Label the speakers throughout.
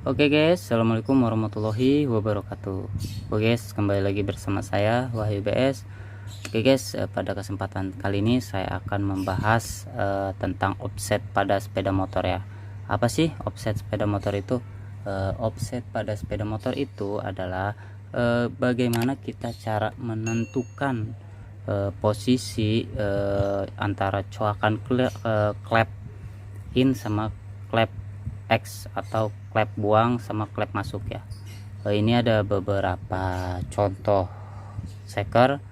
Speaker 1: Oke guys, assalamualaikum warahmatullahi wabarakatuh. Oke guys, kembali lagi bersama saya Wahyu BS. Oke guys, pada kesempatan kali ini saya akan membahas tentang offset pada sepeda motor ya. Apa sih offset sepeda motor itu? Offset pada sepeda motor itu adalah bagaimana kita cara menentukan posisi antara coakan klep in sama klep X atau klep buang sama klep masuk ya. Ini ada beberapa contoh seker,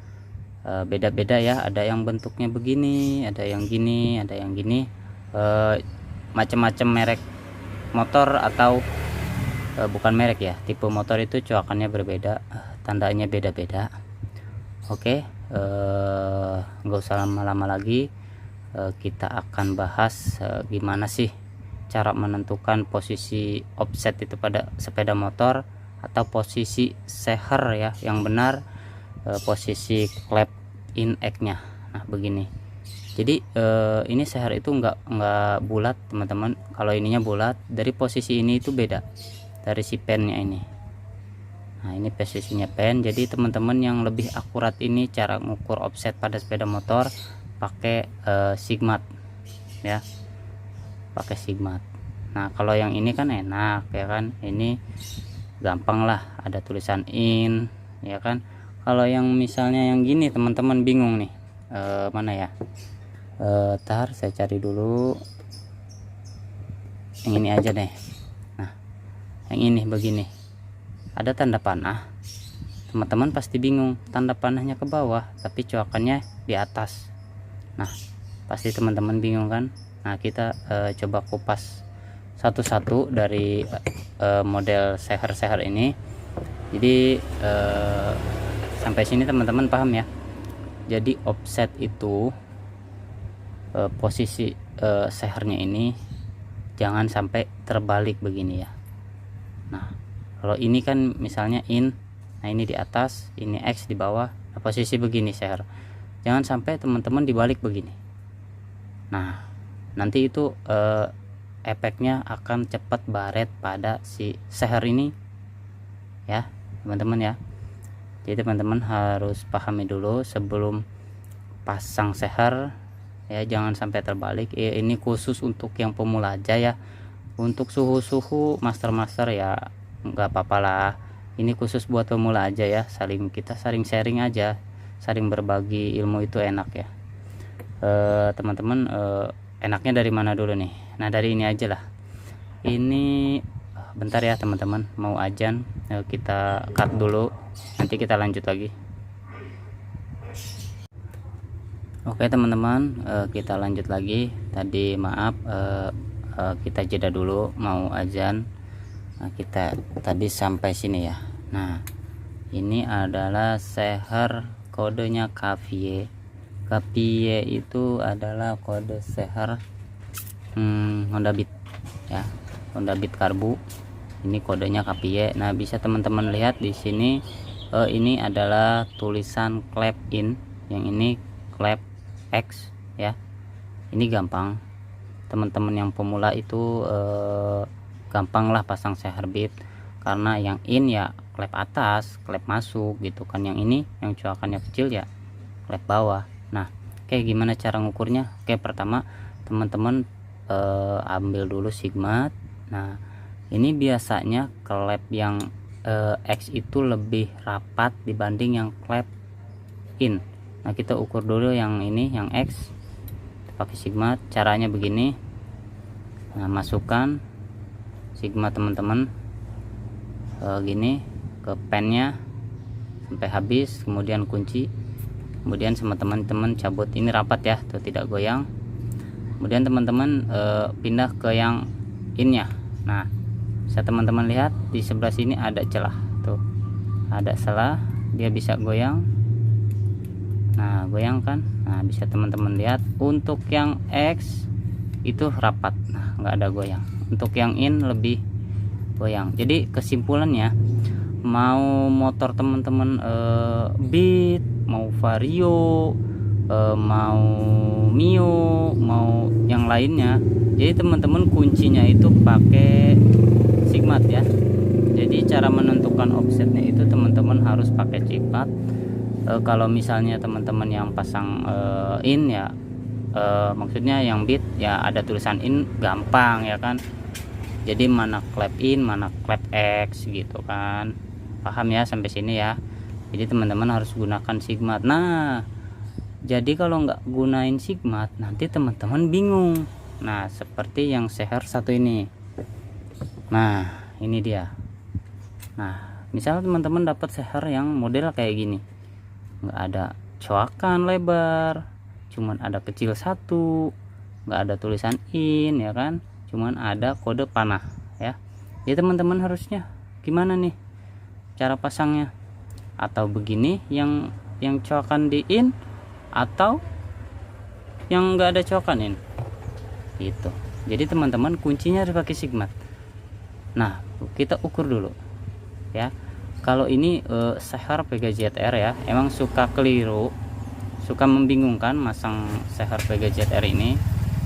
Speaker 1: beda-beda ya, ada yang bentuknya begini, ada yang gini, ada yang gini, macam-macam merek motor atau bukan merek ya, tipe motor itu coakannya berbeda, tandanya beda-beda. Oke, nggak usah lama-lama lagi, kita akan bahas gimana sih cara menentukan posisi offset itu pada sepeda motor atau posisi seher ya yang benar, posisi klep in X nya. Nah begini, jadi ini seher itu enggak bulat teman-teman. Kalau ininya bulat, dari posisi ini itu beda dari si pennya ini. Nah ini posisinya pen. Jadi teman-teman yang lebih akurat ini cara mengukur offset pada sepeda motor pakai sigmat ya, pakai sigmat. Nah kalau yang ini kan enak ya kan, ini gampang lah, ada tulisan in ya kan. Kalau yang misalnya yang gini teman-teman bingung nih, mana ya, tar saya cari dulu yang ini aja deh. Nah yang ini begini, ada tanda panah, teman-teman pasti bingung, tanda panahnya ke bawah tapi coakannya di atas. Nah pasti teman-teman bingung kan. Nah kita coba kupas satu-satu dari model seher-seher ini. Jadi sampai sini teman-teman paham ya. Jadi offset itu posisi sehernya ini jangan sampai terbalik begini ya. Nah kalau ini kan misalnya in, nah ini di atas, ini X di bawah, nah, posisi begini seher, jangan sampai teman-teman dibalik begini. Nah nanti itu efeknya akan cepat baret pada si seher ini ya teman-teman ya. Jadi teman-teman harus pahami dulu sebelum pasang seher ya, jangan sampai terbalik ya. Ini khusus untuk yang pemula aja ya. Untuk suhu-suhu master-master ya nggak apa-apa lah, ini khusus buat pemula aja ya. Kita saling sharing aja, saling berbagi ilmu itu enak ya. Teman-teman enaknya dari mana dulu nih? Nah dari ini aja lah. Ini bentar ya teman-teman, mau ajan, kita cut dulu, nanti kita lanjut lagi. Oke teman-teman, kita lanjut lagi. Tadi maaf, kita jeda dulu, mau ajan. Nah kita tadi sampai sini ya. Nah ini adalah seher, kodenya Cavie. Cavie itu adalah kode seher Honda Beat ya, Honda Beat karbu. Ini kodenya Cavie. Nah bisa teman-teman lihat di sini, ini adalah tulisan klep in, yang ini klep X ya. Ini gampang, teman-teman yang pemula itu gampang lah pasang seher Beat, karena yang in ya klep atas, klep masuk gitu kan. Yang ini yang coakannya kecil ya klep bawah. Nah kayak gimana cara ngukurnya? Oke, pertama teman-teman ambil dulu sigmat. Nah ini biasanya klep yang X itu lebih rapat dibanding yang klep in. Nah kita ukur dulu yang ini, yang X, pakai sigmat. Caranya begini, nah masukkan sigmat teman-teman gini ke pennya sampai habis, kemudian kunci, kemudian sama teman-teman cabut. Ini rapat ya, tuh tidak goyang. Kemudian teman-teman pindah ke yang innya. Nah bisa teman-teman lihat di sebelah sini ada celah, tuh ada celah, dia bisa goyang. Nah goyang kan. Nah bisa teman-teman lihat untuk yang X itu rapat, nah nggak ada goyang. Untuk yang in lebih goyang. Jadi kesimpulannya, mau motor teman-teman Beat, mau Vario, mau Mio, mau yang lainnya, jadi teman-teman kuncinya itu pakai sigma sigmat ya. Jadi cara menentukan offsetnya itu teman-teman harus pakai cipat. Kalau misalnya teman-teman yang pasang in ya, maksudnya yang bit ya ada tulisan in gampang ya kan. Jadi mana klep in mana klep X gitu kan, paham ya sampai sini ya. Jadi teman-teman harus gunakan sigmat. Nah jadi kalau nggak gunain sigmat nanti teman-teman bingung. Nah seperti yang seher satu ini. Nah ini dia. Nah misalnya teman-teman dapat seher yang model kayak gini, nggak ada coakan lebar, cuman ada kecil satu, nggak ada tulisan in ya kan, cuman ada kode panah ya. Jadi teman-teman harusnya gimana nih cara pasangnya? Atau begini yang coakan di in, atau yang enggak ada coakan in gitu. Jadi teman-teman kuncinya harus pakai sigmat. Nah kita ukur dulu ya. Kalau ini seher PGZR ya, emang suka keliru, suka membingungkan masang seher PGZR ini.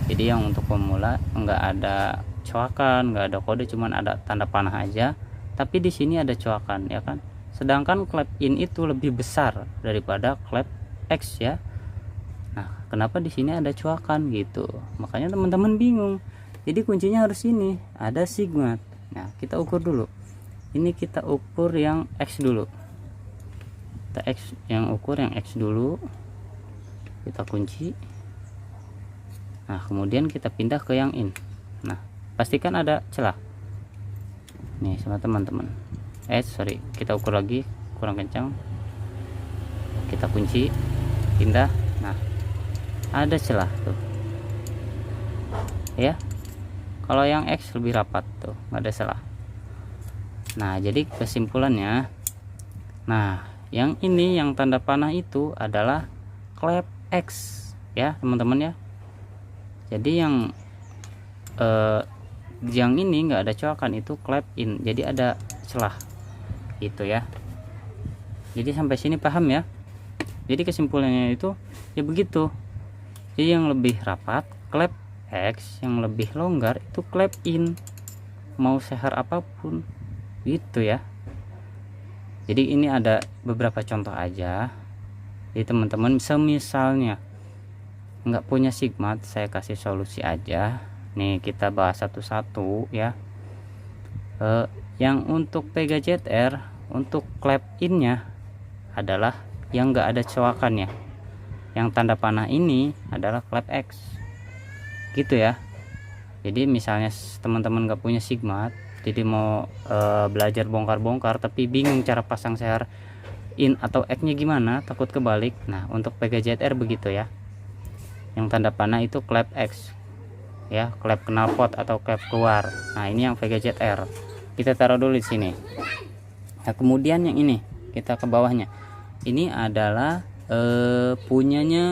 Speaker 1: Jadi yang untuk pemula enggak ada coakan, enggak ada kode, cuman ada tanda panah aja. Tapi di sini ada coakan ya kan. Sedangkan klep in itu lebih besar daripada klep X ya. Nah, kenapa di sini ada coakan gitu? Makanya teman-teman bingung. Jadi kuncinya harus ini, ada sigmat. Nah, kita ukur dulu. Ini kita ukur yang X dulu. Kita ukur yang X dulu. Kita kunci. Nah, kemudian kita pindah ke yang in. Nah, pastikan ada celah. Nih, sama teman-teman. Sorry, kita ukur lagi, kurang kencang. Kita kunci, pindah. Nah, ada celah tuh ya. Kalau yang X lebih rapat tuh, nggak ada celah. Nah jadi kesimpulannya, nah yang ini yang tanda panah itu adalah klep X ya teman-teman ya. Jadi yang ini nggak ada coakan itu klep in, jadi ada celah gitu ya. Jadi sampai sini paham ya. Jadi kesimpulannya itu ya begitu. Jadi yang lebih rapat klep X, yang lebih longgar itu klep in, mau seher apapun gitu ya. Jadi ini ada beberapa contoh aja. Jadi teman-teman semisalnya nggak punya sigmat, saya kasih solusi aja. Nih kita bahas satu-satu ya. Yang untuk PGZR, untuk klep innya adalah yang nggak ada coakannya. Yang tanda panah ini adalah klep X gitu ya. Jadi misalnya teman-teman nggak punya sigmat, jadi mau belajar bongkar-bongkar tapi bingung cara pasang seher in atau X nya gimana, takut kebalik. Nah untuk PGZR begitu ya, yang tanda panah itu klep X ya, klep knalpot atau klep keluar. Nah ini yang PGZR, kita taruh dulu di sini. Nah kemudian yang ini kita ke bawahnya, ini adalah punyanya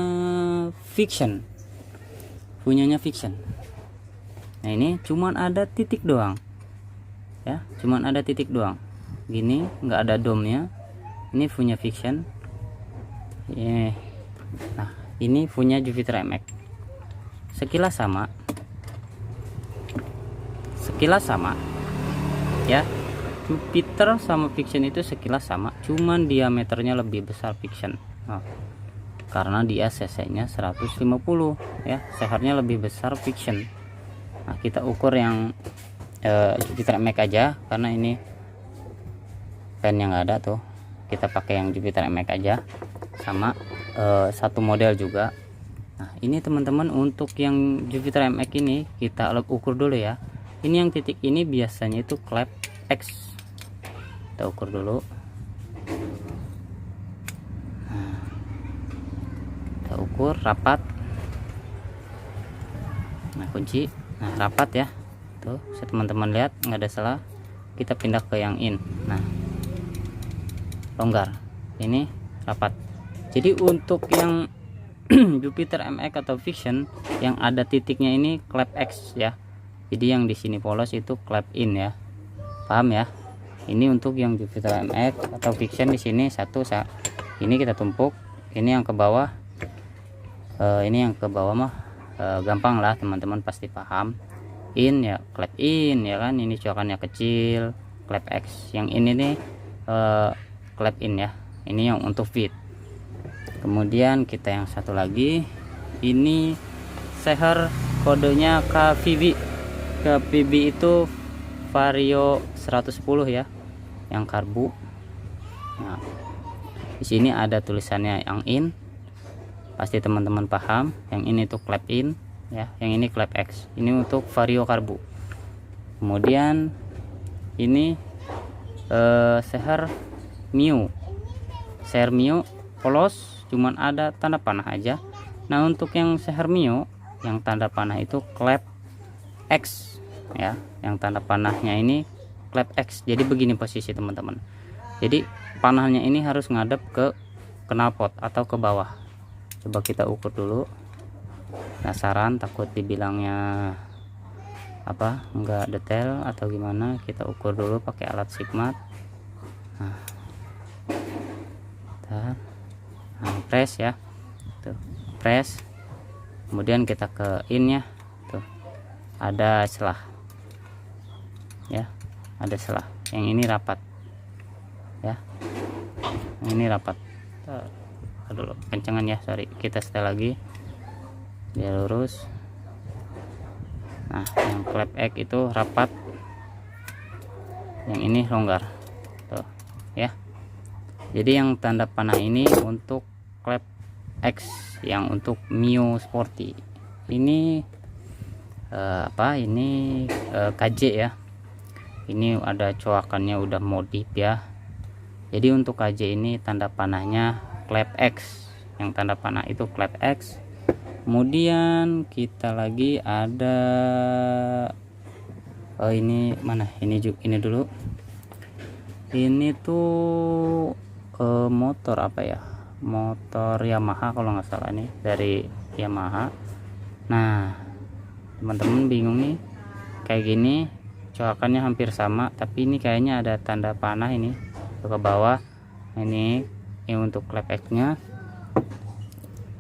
Speaker 1: Fiction. Nah ini cuman ada titik doang ya, cuman ada titik doang gini, nggak ada domnya. Ini punya Fiction. Nah ini punya Jupiter MX. Sekilas sama ya. Jupiter sama Fiction itu sekilas sama, cuman diameternya lebih besar Fiction. Karena dia cc nya 150 ya, sehernya lebih besar Fiction. Nah kita ukur yang Jupiter MX aja, karena ini pen yang nggak ada tuh, kita pakai yang Jupiter MX aja, sama satu model juga. Nah ini teman-teman untuk yang Jupiter MX ini kita ukur dulu ya. Ini yang titik ini biasanya itu klep X, kita ukur dulu. Ukur rapat. Nah kunci, nah rapat ya tuh, teman-teman lihat nggak ada salah. Kita pindah ke yang in. Nah longgar, ini rapat. Jadi untuk yang Jupiter MX atau Fiction yang ada titiknya ini klep X ya. Jadi yang di sini polos itu klep in ya, paham ya. Ini untuk yang Jupiter MX atau Fiction di sini satu ini kita tumpuk. Ini yang ke bawah. Ini yang ke bawah mah gampang lah, teman-teman pasti paham. in ya, klep in ya kan, ini colokannya kecil, klep X. Yang ini nih klep in ya, ini yang untuk fit. Kemudian kita yang satu lagi, ini seher kodenya KVB. KVB itu Vario 110 ya, yang karbu. Nah, di sini ada tulisannya yang in, pasti teman-teman paham. Yang ini tuh klep in ya, yang ini klep X, ini untuk Vario karbu. Kemudian ini seher Mio polos, cuman ada tanda panah aja. Nah, untuk yang seher Mio yang tanda panah itu klep X ya, yang tanda panahnya ini klep X. Jadi begini posisi teman-teman, jadi panahnya ini harus ngadep ke knalpot atau ke bawah. Coba kita ukur dulu, penasaran takut dibilangnya apa enggak detail atau gimana. Kita ukur dulu pakai alat sigmat. Nah, press ya, tuh press. Kemudian kita ke in ya, tuh ada selah ya, ada selah. Yang ini rapat ya, yang ini rapat. Aduh, kencengan ya, sorry. Kita setel lagi biar lurus. Nah, yang klep X itu rapat, yang ini longgar tuh ya. Jadi yang tanda panah ini untuk klep X, yang untuk Mio Sporty ini ini KJ ya. Ini ada coakannya udah modif ya. Jadi untuk KJ ini tanda panahnya klep X, yang tanda panah itu klep X. Kemudian kita lagi ada ini mana, ini dulu. Ini tuh motor apa ya, motor Yamaha kalau nggak salah, nih dari Yamaha. Nah, teman-teman bingung nih, kayak gini coakannya hampir sama, tapi ini kayaknya ada tanda panah ini ke bawah. Ini untuk klep X nya.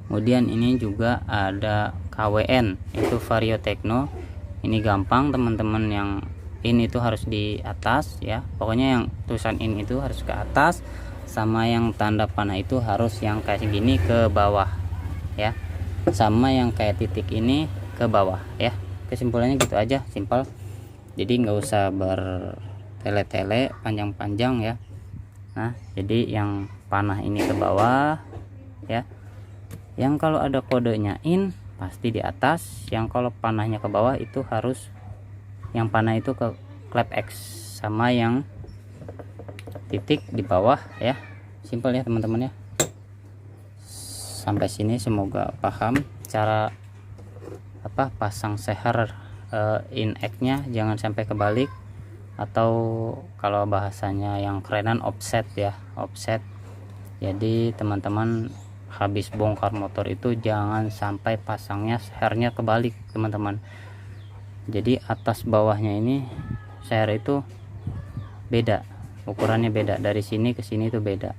Speaker 1: Kemudian ini juga ada KWN, itu Vario Techno. Ini gampang teman-teman, yang ini itu harus di atas ya, pokoknya yang tulisan in itu harus ke atas, sama yang tanda panah itu harus yang kayak gini ke bawah ya, sama yang kayak titik ini ke bawah ya. Kesimpulannya gitu aja, simpel. Jadi nggak usah bertele-tele panjang-panjang ya. Nah, jadi yang panah ini ke bawah ya, yang kalau ada kodenya in pasti di atas, yang kalau panahnya ke bawah itu harus yang panah itu ke klep X, sama yang titik di bawah ya. Simpel ya teman-teman ya. Sampai sini semoga paham cara pasang seher in X nya, jangan sampai kebalik, atau kalau bahasanya yang kerenan offset ya, offset. Jadi teman-teman habis bongkar motor itu jangan sampai pasangnya sehernya kebalik teman-teman. Jadi atas bawahnya ini seher itu beda, ukurannya beda, dari sini ke sini itu beda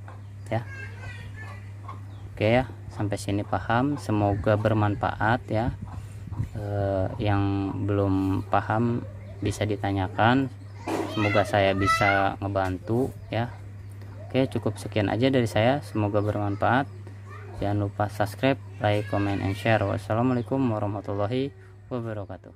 Speaker 1: ya. Oke ya, sampai sini paham, semoga bermanfaat ya. Yang belum paham bisa ditanyakan, semoga saya bisa ngebantu ya. Oke, cukup sekian aja dari saya, semoga bermanfaat. Jangan lupa subscribe, like, comment, and share. Wassalamualaikum warahmatullahi wabarakatuh.